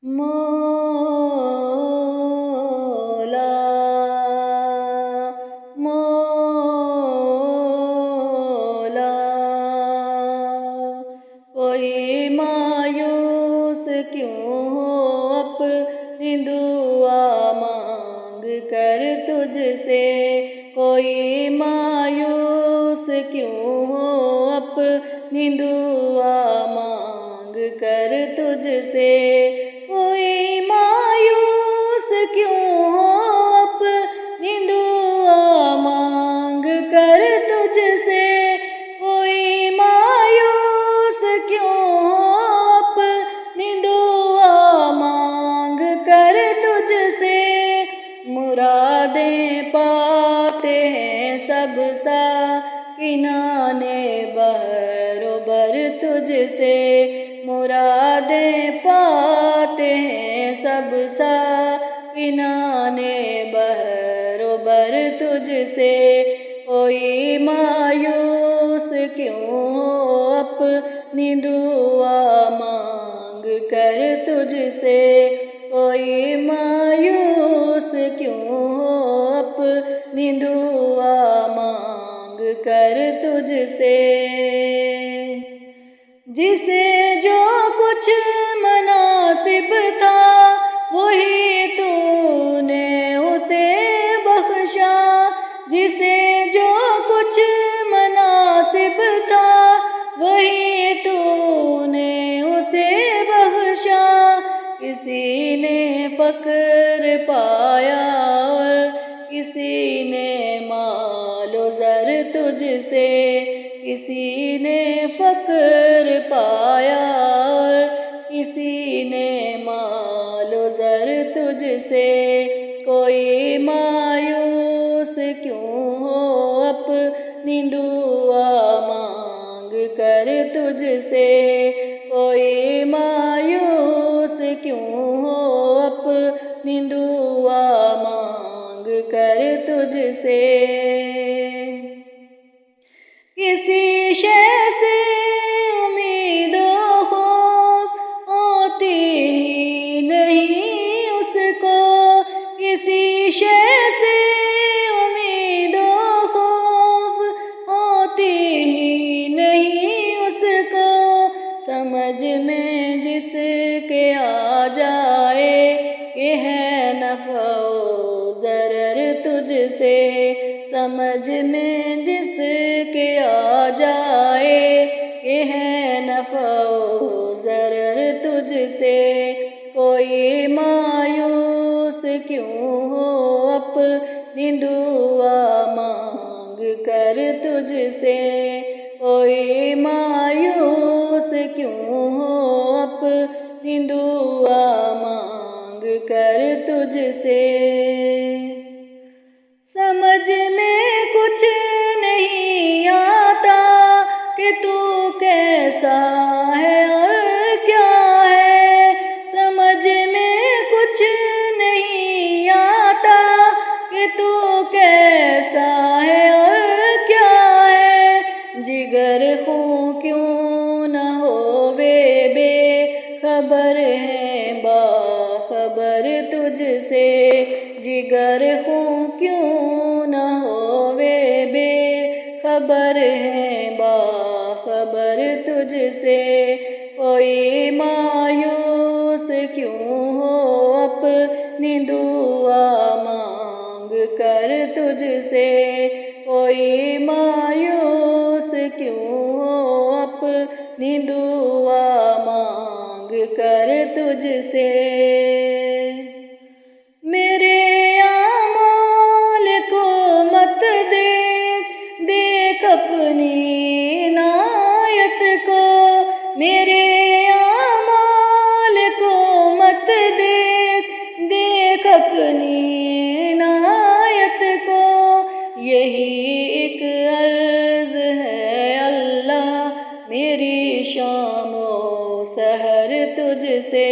مولا مولا کوئی مایوس کیوں ہو اپنی دعا مانگ کر تجھ سے، کوئی مایوس کیوں ہو اپنی دعا مانگ کر تجھ سے، کوئی مایوس کیوں ہو اپنی دعا مانگ کر تجھ سے، کوئی مایوس کیوں ہو اپنی دعا مانگ کر تجھ سے، مرادیں پاتے ہیں سب ساکنان بحر و بر تجھ سے، مرادیں پاتے ہیں سب ساکنان بحر و بر تجھ سے، کوئی مایوس کیوں ہو اپنی دعا مانگ کر تجھ سے، کوئی مایوس کیوں ہو اپنی دعا مانگ کر تجھ سے، جسے جو کچھ مناسب تھا وہی تو نے اسے بخشا، جسے جو کچھ مناسب تھا وہی تو نے اسے بخشا، کسی نے فقر پایا اور کسی نے مال و زر تجھ سے، کسی نے فقر پایا اور کسی نے مال و زر تجھ سے، کوئی مایوس کیوں ہو اپنی دعا مانگ کر تجھ سے، کوئی مایوس کیوں ہو اپنی دعا مانگ کر تجھ سے، کسی شے سے امید و خوف ہوتی ہی نہیں اس کو، کسی شے سے امید و خوف ہوتی ہی نہیں اس کو، سمجھ میں جس کے آ جائے کہ ہے نفع و ضرر تجھ سے، سمجھ میں جس کے آ جائے کہ ہے نفع و ضرر تجھ سے، کوئی مایوس کیوں ہو اپنی دعا مانگ کر تجھ سے، کوئی مایوس کیوں ہو اپنی دعا مانگ کر تجھ سے، سمجھ میں کچھ نہیں آتا کہ تو کیسا ہے اور کیا ہے، سمجھ میں کچھ نہیں آتا کہ تو کیسا ہے اور کیا ہے، جگر خوں کیوں نہ ہووے بے خبر ہے باخبر تجھ سے، جگر خوں کیوں نہ ہووے بے خبر ہے باخبر تجھ سے، کوئی مایوس کیوں ہو اپنی دعا مانگ کر تجھ سے، کوئی مایوس کیوں ہو اپنی دعا مانگ کر تجھ سے، میرے اعمال کو مت دیکھ اپنی عنایت کو، میرے اعمال کو مت دیکھ اپنی عنایت کو، یہی ایک عرض ہے اللہ میری شام و سحر تجھ سے،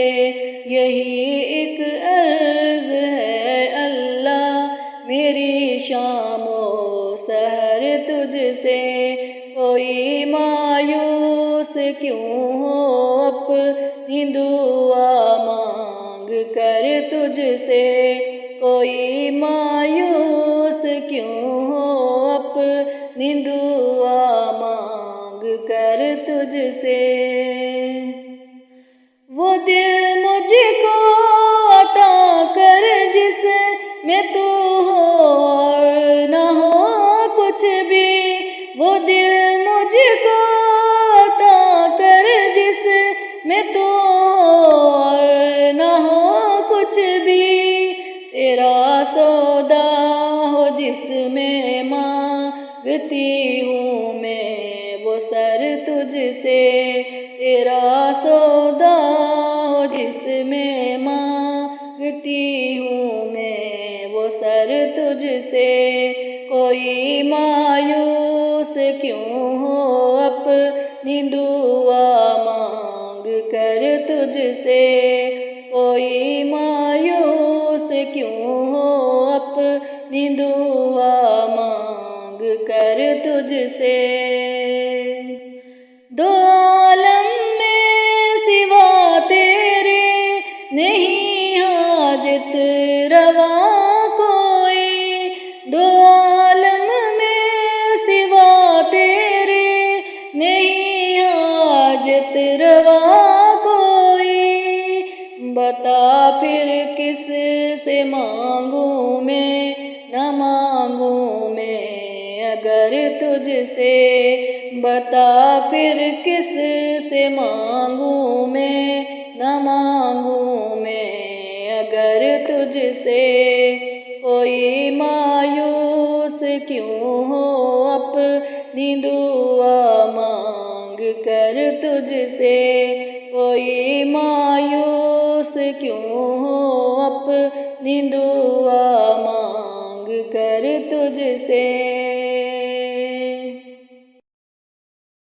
یہی ایک عرض ہے اللہ میری شام و سحر تجھ سے، کوئی مایوس کیوں ہو اپنی دعا مانگ تجھ سے، کوئی مایوس کیوں ہو اپنی دعا مانگ کر تجھ سے۔ وہ دل مجھ کو عطا کر جس میں تو ہو اور نہ ہو کچھ بھی، وہ دل مجھ کو عطا کر جس میں تو ہو اور نہ ہو کچھ بھی، تیرا سودا ہو جس میں مانگتی ہوں میں وہ سر تجھ سے، تیرا سودا ہو جس میں مانگتی ہوں میں وہ سر تجھ سے، کوئی مایوس کیوں ہو اپنی دعا مانگ کر تجھ سے، کوئی مایوس کیوں ہو اپنی دعا مانگ کر تجھ سے۔ دو عالم میں سوا تیرے نہیں حاجت روا کوئی، دو عالم میں سوا تیرے نہیں حاجت روا کوئی، بتا پھر کس سے مانگوں میں نہ مانگوں میں اگر تجھ سے، بتا پھر کس سے مانگوں میں نہ مانگوں میں اگر تجھ سے، کوئی مایوس کیوں ہو اپنی دعا مانگ کر تجھ سے، کوئی مایوس کیوں ہو اپنی دعا مانگ کر تجھ سے۔